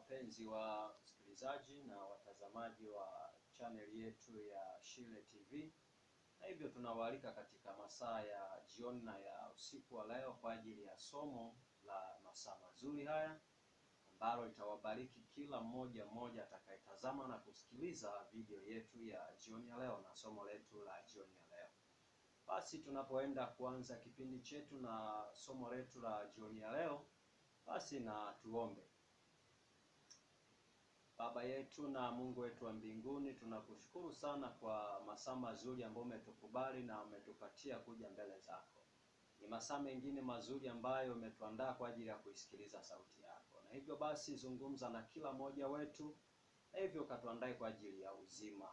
wapenzi wa msikilizaji na watazamaji wa channel yetu ya Shile TV, na hivyo tunawaalika katika masaa ya jioni na ya usiku wa leo kwa ajili ya somo la masaa mazuri haya ambalo litawabariki kila mmoja atakayetazama na kusikiliza video yetu ya jioni ya leo na somo letu la jioni ya leo. Basi tunapoenda kuanza kipindi chetu na somo letu la jioni ya leo, basi na tuombe. Baba yetu na Mungu wetu wa mbinguni, tunakushukuru sana kwa masaa mazuri ambayo umetukubali na umetupatia kuja mbele zako. Ni masaa mengine mazuri ambayo umetuandaa kwa ajili ya kuisikiliza sauti yako. Na hivyo basi zungumza na kila mmoja wetu, na hivyo katuandae kwa ajili ya uzima.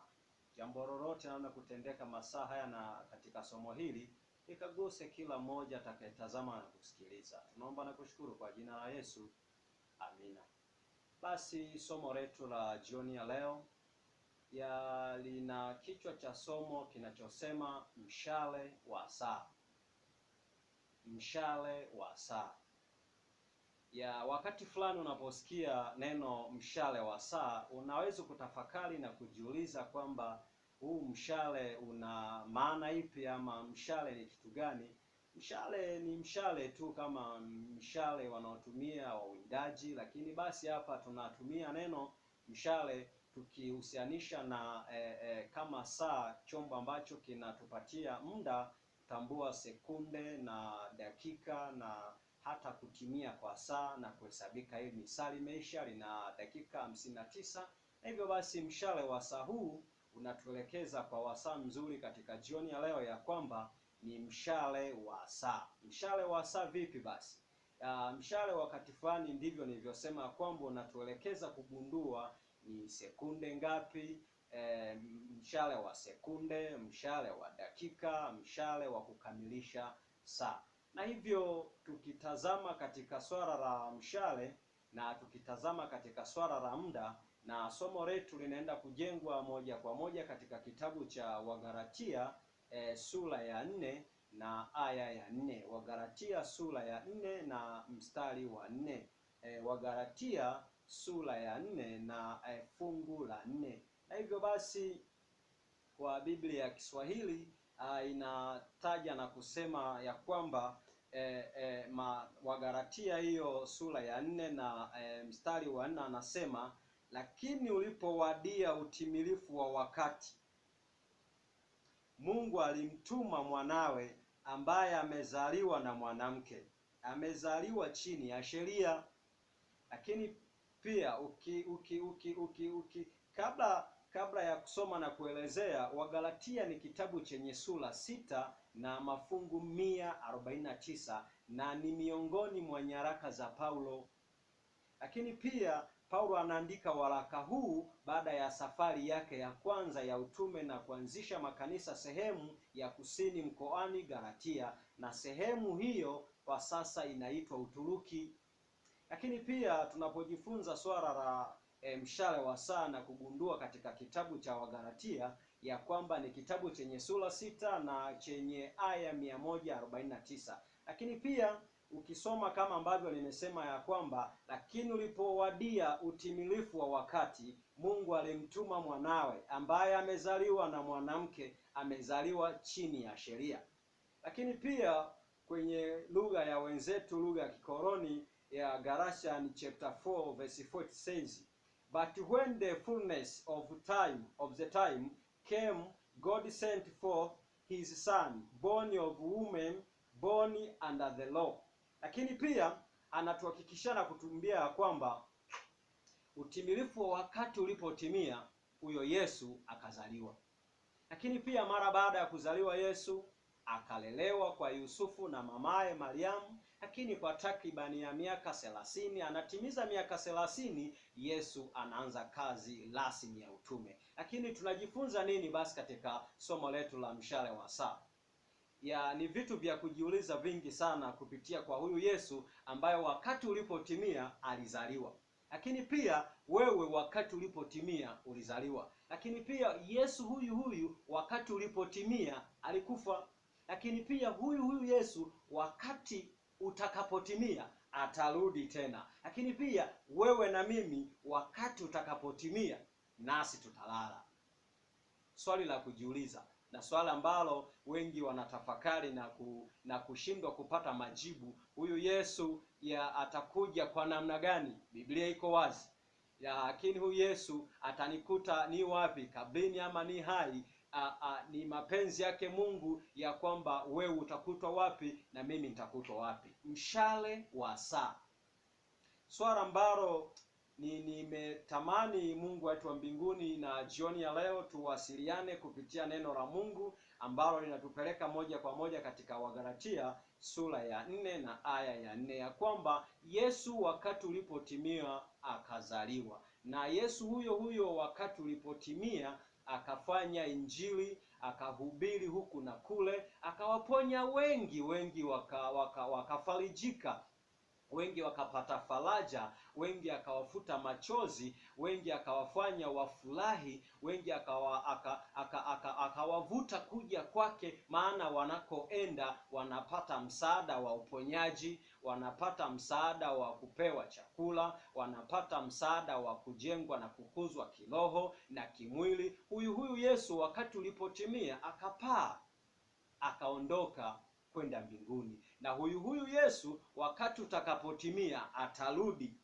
Jambo lolote naona kutendeka masaa haya na katika somo hili, ikaguse kila mmoja atakayetazama na kusikiliza. Tunaomba na kushukuru kwa jina la Yesu. Amina. Basi somo letu la jioni ya leo lina kichwa cha somo kinachosema mshale wa saa. Mshale wa saa. Wakati fulani unaposikia neno mshale wa saa, unaweza kutafakari na kujiuliza kwamba huu mshale una maana ipi, ama mshale ni kitu gani? Mshale ni mshale tu kama mshale wanaotumia wawindaji, lakini basi hapa tunatumia neno mshale tukihusianisha na kama saa, chombo ambacho kinatupatia muda tambua sekunde na dakika na hata kutimia kwa saa na kuhesabika hili misali imeisha lina dakika 59. Na hivyo basi mshale wa saa huu unatuelekeza kwa wasaa mzuri katika jioni ya leo ya kwamba ni mshale wa saa. Mshale wa saa vipi basi? Mshale wakati fulani, ndivyo nilivyosema, kwamba unatuelekeza kugundua ni sekunde ngapi, mshale wa sekunde, mshale wa dakika, mshale wa kukamilisha saa. Na hivyo tukitazama katika swala la mshale na tukitazama katika swala la muda, na somo letu linaenda kujengwa moja kwa moja katika kitabu cha Wagalatia sura ya 4 na aya ya 4. Wagalatia sura ya 4 na mstari wa 4. Wagalatia sura ya 4 na fungu la 4. Na hivyo basi kwa Biblia ya Kiswahili inataja na kusema ya kwamba Wagalatia hiyo sura ya 4 na mstari wa 4 anasema, lakini ulipowadia utimilifu wa wakati, Mungu alimtuma mwanawe ambaye amezaliwa na mwanamke, amezaliwa chini ya sheria. Lakini pia kabla ya kusoma na kuelezea, Wagalatia ni kitabu chenye sura 6 na mafungu 149 na ni miongoni mwa nyaraka za Paulo. Lakini pia Paulo anaandika waraka huu baada ya safari yake ya kwanza ya utume na kuanzisha makanisa sehemu ya kusini mkoani Galatia, na sehemu hiyo kwa sasa inaitwa Uturuki. Lakini pia tunapojifunza swala la mshale wa saa na kugundua katika kitabu cha Wagalatia ya kwamba ni kitabu chenye sura 6 na chenye aya 149. Lakini pia ukisoma kama ambavyo nimesema ya kwamba, lakini ulipowadia utimilifu wa wakati, Mungu alimtuma mwanawe ambaye amezaliwa na mwanamke, amezaliwa chini ya sheria. Lakini pia kwenye lugha ya wenzetu, lugha ya kikoroni ya Galatians chapter 4 verse 40 says, but when the fullness of the time came, God sent forth his son, born of woman, born under the law. Lakini pia anatuhakikishia na kutuambia ya kwamba utimilifu wa wakati ulipotimia, huyo Yesu akazaliwa. Lakini pia mara baada ya kuzaliwa Yesu akalelewa kwa Yusufu na mamaye Mariamu, lakini kwa takribani ya miaka 30, anatimiza miaka 30, Yesu anaanza kazi rasmi ya utume. Lakini tunajifunza nini basi katika somo letu la mshale wa saa? Ni vitu vya kujiuliza vingi sana kupitia kwa huyu Yesu ambaye wakati ulipotimia alizaliwa. Lakini pia wewe wakati ulipotimia ulizaliwa. Lakini pia Yesu huyu wakati ulipotimia alikufa. Lakini pia huyu Yesu wakati utakapotimia atarudi tena. Lakini pia wewe na mimi, wakati utakapotimia, nasi tutalala. Swali la kujiuliza, na swali ambalo wengi wanatafakari na kushindwa kupata majibu. Huyu Yesu atakuja kwa namna gani? Biblia iko wazi. Lakini huyu Yesu atanikuta ni wapi, kabrini ama ni hai? Ni mapenzi yake Mungu ya kwamba wewe utakutwa wapi na mimi nitakutwa wapi. Mshale wa saa, swala ambalo nimetamani Mungu wetu wa mbinguni na jioni ya leo tuwasiliane kupitia neno la Mungu ambalo linatupeleka moja kwa moja katika Wagalatia sura ya 4 na aya ya 4, ya kwamba Yesu wakati ulipotimia akazaliwa, na Yesu huyo huyo wakati ulipotimia akafanya injili, akahubiri huku na kule, akawaponya wengi, wakafarijika, wengi wakapata faraja, wengi akawafuta machozi, wengi akawafanya wafurahi, wengi akawavuta kuja kwake, maana wanakoenda wanapata msaada wa uponyaji, wanapata msaada wa kupewa chakula, wanapata msaada wa kujengwa na kukuzwa kiroho na kimwili. Huyu Yesu wakati ulipotimia akapaa, akaondoka kwenda mbinguni. Na huyu Yesu wakati utakapotimia atarudi.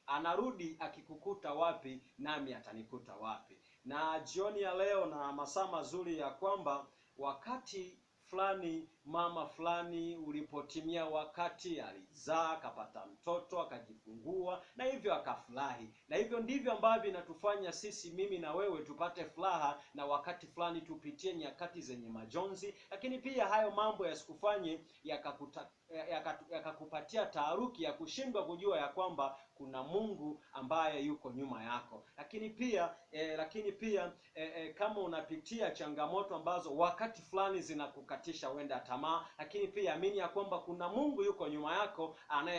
Anarudi akikukuta wapi, nami atanikuta wapi. Na jioni ya leo na masaa mazuri ya kwamba wakati fulani, mama fulani ulipotimia, wakati alizaa, akapata mtoto, akajifungua, na hivyo akafurahi. Na hivyo ndivyo ambavyo inatufanya sisi, mimi na wewe, tupate furaha, na wakati fulani tupitie nyakati zenye majonzi. Lakini pia hayo mambo yasikufanye yakakupatia taharuki ya kushindwa kujua ya kwamba kuna Mungu ambaye yuko nyuma yako. Lakini pia kama unapitia changamoto ambazo wakati fulani zinakukatisha wenda tamaa, lakini pia amini ya kwamba kuna Mungu yuko nyuma yako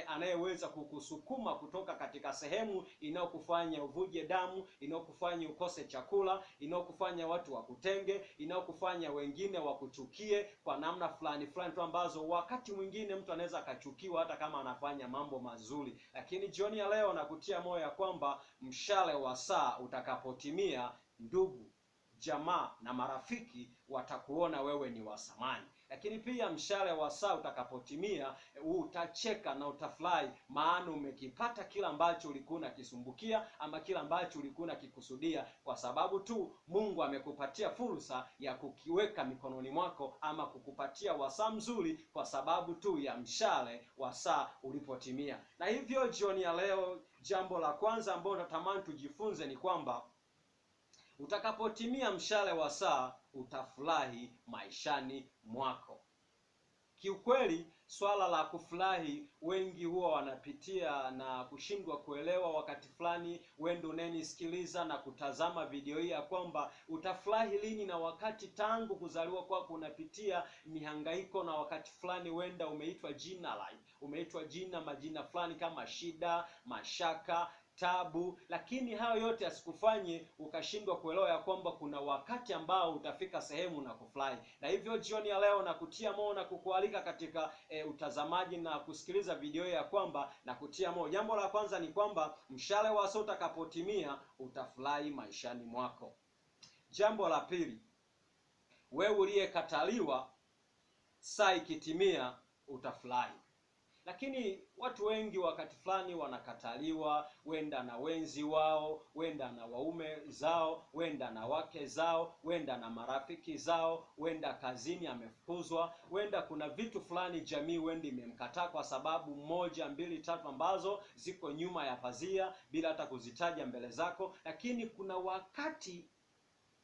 anayeweza kukusukuma kutoka katika sehemu inayokufanya uvuje damu, inayokufanya ukose chakula, inayokufanya watu wakutenge, inayokufanya wengine wakuchukie kwa namna fulani tu ambazo wakati mwingine mtu anaweza akachukiwa hata kama anafanya mambo mazuri. Lakini jioni ya leo nakutia moyo ya kwamba mshale wa saa utakapotimia, ndugu, jamaa na marafiki watakuona wewe ni wa thamani. Lakini pia mshale wa saa utakapotimia, utacheka na utafurahi, maana umekipata kila ambacho ulikuwa unakisumbukia ama kila ambacho ulikuwa unakikusudia, kwa sababu tu Mungu amekupatia fursa ya kukiweka mikononi mwako, ama kukupatia wasaa mzuri kwa sababu tu ya mshale wa saa ulipotimia. Na hivyo jioni ya leo, jambo la kwanza ambalo natamani tujifunze ni kwamba utakapotimia mshale wa saa utafurahi maishani mwako. Kiukweli swala la kufurahi wengi huwa wanapitia na kushindwa kuelewa. Wakati fulani wendo unenisikiliza na kutazama video hii ya kwamba utafurahi lini, na wakati tangu kuzaliwa kwako unapitia mihangaiko, na wakati fulani wenda umeitwa majina fulani kama shida, mashaka, tabu, lakini hayo yote asikufanye ukashindwa kuelewa ya kwamba kuna wakati ambao utafika sehemu na kufurahi. Na hivyo jioni ya leo nakutia moyo na kukualika katika utazamaji na kusikiliza video ya kwamba nakutia moyo. Jambo la kwanza ni kwamba mshale wa saa utakapotimia utafurahi maishani mwako. Jambo la pili, wewe uliyekataliwa, saa ikitimia utafurahi. Lakini watu wengi wakati fulani wanakataliwa, wenda na wenzi wao, wenda na waume zao, wenda na wake zao, wenda na marafiki zao, wenda kazini amefukuzwa, wenda kuna vitu fulani jamii wenda imemkataa kwa sababu 1, 2, 3 ambazo ziko nyuma ya pazia bila hata kuzitaja mbele zako. Lakini kuna wakati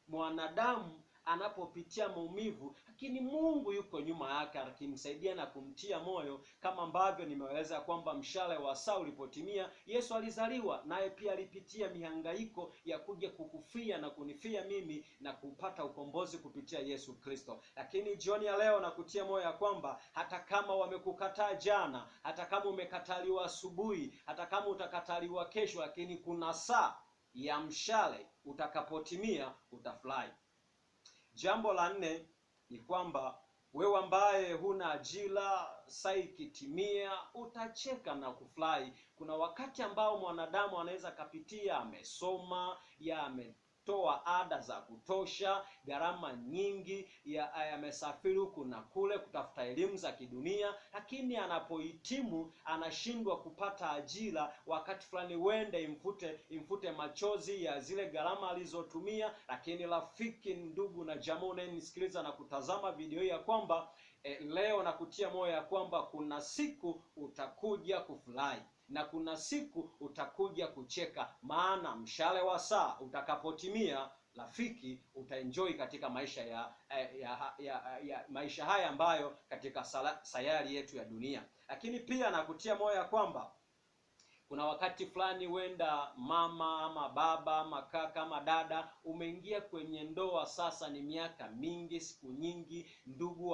mwanadamu anapopitia maumivu, lakini Mungu yuko nyuma yake akimsaidia na kumtia moyo, kama ambavyo nimeeleza kwamba mshale wa saa ulipotimia Yesu alizaliwa, naye pia alipitia mihangaiko ya kuja kukufia na kunifia mimi na kupata ukombozi kupitia Yesu Kristo. Lakini jioni ya leo nakutia moyo ya kwamba hata kama wamekukataa jana, hata kama umekataliwa asubuhi, hata kama utakataliwa kesho, lakini kuna saa ya mshale utakapotimia utafurahi. Jambo la 4 ni kwamba Wewe ambaye huna ajira, saa ikitimia utacheka na kufurahi. Kuna wakati ambao mwanadamu anaweza kapitia, amesoma, ametoa ada za kutosha, gharama nyingi, amesafiri huku na kule kutafuta elimu za kidunia, lakini anapohitimu anashindwa kupata ajira. Wakati fulani wende imfute machozi ya zile gharama alizotumia. Lakini rafiki, ndugu na jamaa unayenisikiliza na kutazama video hii, ya kwamba leo nakutia moyo ya kwamba kuna siku utakuja kufurahi na kuna siku utakuja kucheka, maana mshale wa saa utakapotimia, rafiki, utaenjoy katika maisha ya maisha haya ambayo katika sayari yetu ya dunia. Lakini pia nakutia moyo ya kwamba kuna wakati fulani wenda mama ama baba ama kaka ama dada, umeingia kwenye ndoa, sasa ni miaka mingi, siku nyingi, ndugu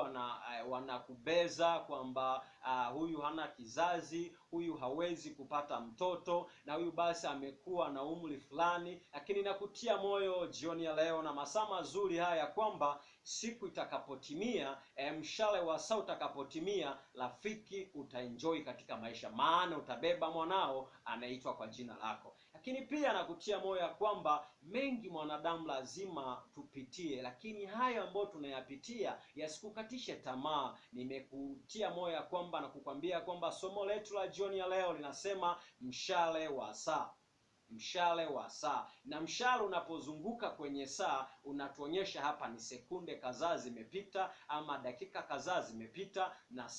wanakubeza kwamba huyu hana kizazi, huyu hawezi kupata mtoto, na huyu basi amekuwa na umri fulani. Lakini nakutia moyo jioni ya leo na masaa mazuri haya kwamba siku itakapotimia, mshale wa saa utakapotimia, rafiki, utaenjoy katika maisha, maana utabeba mwanao anaitwa kwa jina lako. Lakini pia nakutia moyo ya kwamba mengi mwanadamu lazima tupitie, lakini hayo ambayo tunayapitia yasikukatishe tamaa. Nimekutia moyo ya kwamba na kukwambia kwamba somo letu la jioni ya leo linasema mshale wa saa. Mshale wa saa. Na mshale unapozunguka kwenye saa unatuonyesha hapa ni sekunde kadhaa zimepita ama dakika kadhaa zimepita, na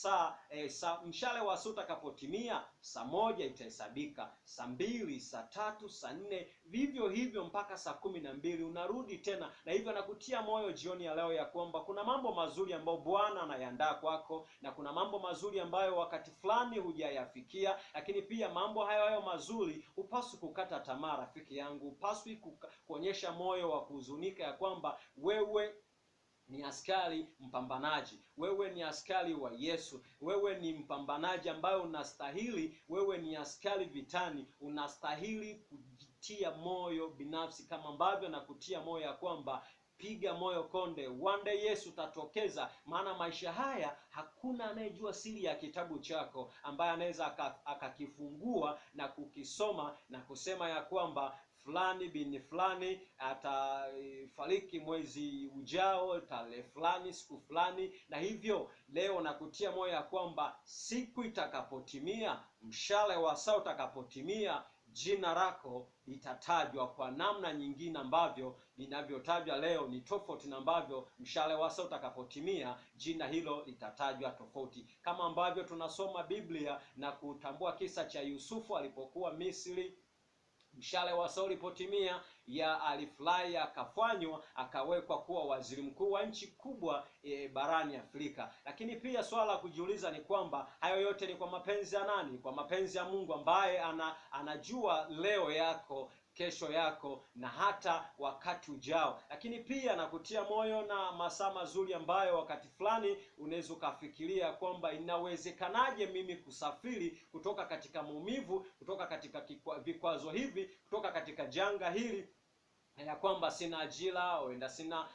mshale wa saa utakapotimia, saa moja itahesabika, saa mbili, saa tatu, saa nne, vivyo hivyo mpaka saa 12 unarudi tena. Na hivyo nakutia moyo jioni ya leo ya kwamba kuna mambo mazuri ambayo Bwana anayandaa kwako, na kuna mambo mazuri ambayo wakati fulani hujayafikia. Lakini pia mambo hayo mazuri hupaswi kukata tamaa, rafiki yangu. Hupaswi kuonyesha moyo wa kuhuzunika ya kwamba wewe ni askari mpambanaji, wewe ni askari wa Yesu, wewe ni mpambanaji ambaye unastahili, wewe ni askari vitani, unastahili kujitia moyo binafsi, kama ambavyo nakutia moyo ya kwamba piga moyo konde, one day Yesu utatokeza. Maana maisha haya hakuna anayejua siri ya kitabu chako, ambaye anaweza akakifungua na kukisoma na kusema ya kwamba fulani bin fulani atafariki mwezi ujao, tarehe fulani, siku fulani. Na hivyo leo nakutia moyo ya kwamba siku itakapotimia, mshale wa saa utakapotimia, jina lako litatajwa kwa namna nyingine ambavyo linavyotajwa leo. Ni tofauti na ambavyo mshale wa saa utakapotimia jina hilo litatajwa tofauti. Kama ambavyo tunasoma Biblia na kutambua kisa cha Yusufu alipokuwa Misri, mshale wa saa ulipotimia, alifurahi, akafanywa, akawekwa kuwa waziri mkuu wa nchi kubwa barani Afrika. Lakini pia swala la kujiuliza ni kwamba hayo yote ni kwa mapenzi ya nani? Kwa mapenzi ya Mungu, ambaye anajua leo yako, kesho yako na hata wakati ujao. Lakini pia nakutia moyo na masaa mazuri ambayo wakati fulani unaweza ukafikiria kwamba inawezekanaje mimi kusafiri kutoka katika maumivu, kutoka katika vikwazo hivi, kutoka katika janga hili, ya kwamba sina ajira, wenda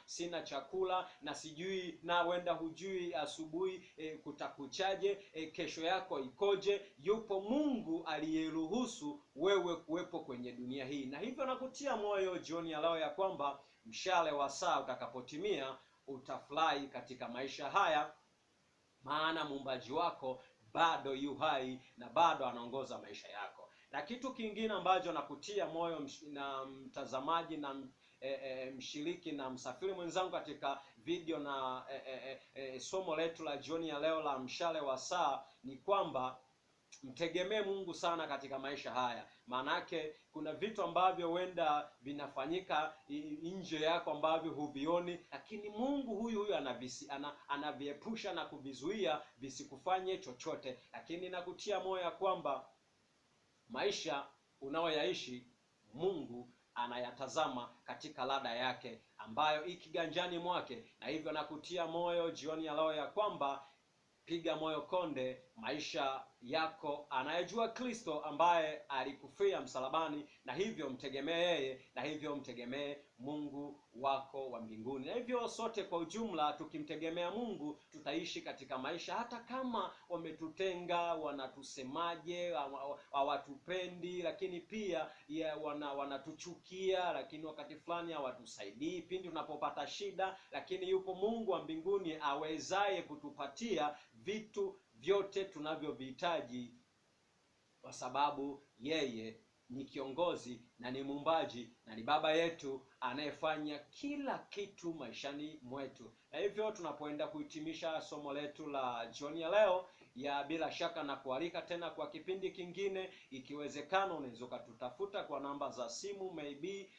sina chakula, na sijui, na wenda hujui asubuhi kutakuchaje, kesho yako ikoje. Yupo Mungu aliyeruhusu wewe kuwepo kwenye dunia hii. Na hivyo nakutia moyo jioni ya leo ya kwamba mshale wa saa utakapotimia, utafurahi katika maisha haya, maana muumbaji wako bado yu hai na bado anaongoza maisha yako. Na kitu kingine ambacho nakutia moyo na mtazamaji na mshiriki na msafiri mwenzangu katika video na somo letu la jioni ya leo la mshale wa saa, ni kwamba mtegemee Mungu sana katika maisha haya. Maanake kuna vitu ambavyo wenda vinafanyika nje yako ambavyo huvioni, lakini Mungu huyu anaviepusha na kuvizuia visikufanye chochote. Lakini nakutia moyo ya kwamba maisha unaoyaishi Mungu anayatazama katika ladha yake ambayo ikiganjani mwake. Na hivyo nakutia moyo jioni ya leo ya kwamba piga moyo konde, maisha yako anayejua Kristo ambaye alikufia msalabani, na hivyo mtegemee yeye, na hivyo mtegemee Mungu wako wa mbinguni. Na hivyo sote kwa ujumla tukimtegemea Mungu tutaishi katika maisha, hata kama wametutenga, wanatusemaje, hawatupendi, lakini pia wanatuchukia, lakini wakati fulani hawatusaidii pindi tunapopata shida, lakini yupo Mungu wa mbinguni awezaye kutupatia vitu vyote tunavyovihitaji, kwa sababu yeye ni kiongozi na ni muumbaji na ni baba yetu anayefanya kila kitu maishani mwetu. Na hivyo tunapoenda kuhitimisha somo letu la jioni ya leo, ya bila shaka na kualika tena kwa kipindi kingine. Ikiwezekana unaweza ukatutafuta kwa namba za simu, maybe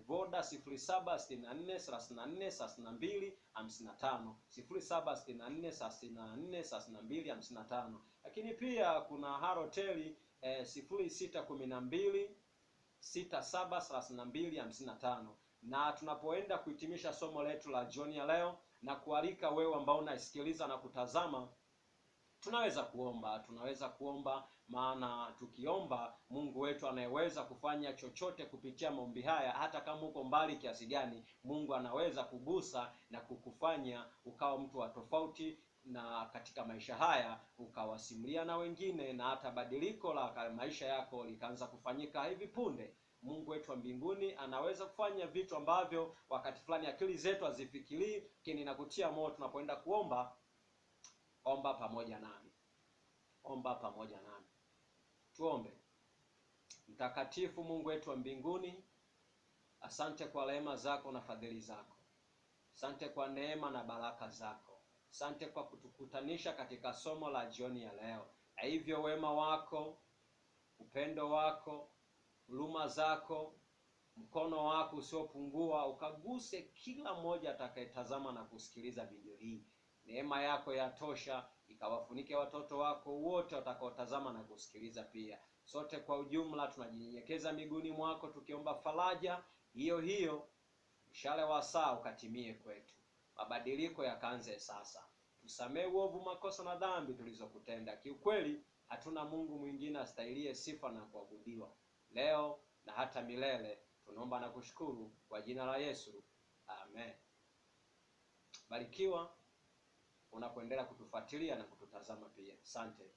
Voda 0764343255, 0764343255. Lakini pia kuna Halotel 0612673255. Na tunapoenda kuhitimisha somo letu la jioni ya leo, na kualika wewe ambao unaisikiliza na kutazama, tunaweza kuomba, maana tukiomba Mungu wetu anayeweza kufanya chochote kupitia maombi haya, hata kama uko mbali kiasi gani, Mungu anaweza kugusa na kukufanya ukawa mtu wa tofauti, na katika maisha haya ukawasimulia na wengine, na hata badiliko la maisha yako likaanza kufanyika hivi punde. Mungu wetu wa mbinguni anaweza kufanya vitu ambavyo wakati fulani akili zetu hazifikirii, lakini nakutia moyo tunapoenda kuomba. Omba pamoja nami. Tuombe. Mtakatifu Mungu wetu wa mbinguni, asante kwa rehema zako na fadhili zako. Asante kwa neema na baraka zako. Asante kwa kutukutanisha katika somo la jioni ya leo. Na hivyo wema wako, upendo wako, huruma zako, mkono wako usiopungua ukaguse kila mmoja atakayetazama na kusikiliza video hii. Neema yako yatosha ikawafunike watoto wako wote watakaotazama na kusikiliza pia. Sote kwa ujumla tunajinyenyekeza miguuni mwako tukiomba faraja hiyo, mshale wa saa ukatimie kwetu. Mabadiliko yakaanze sasa. Tusamee uovu, makosa na dhambi tulizokutenda. Kiukweli hatuna Mungu mwingine astahilie sifa na kuabudiwa leo na hata milele. Tunaomba na kushukuru kwa jina la Yesu. Amen. Barikiwa unapoendelea kutufuatilia na kututazama pia. Asante.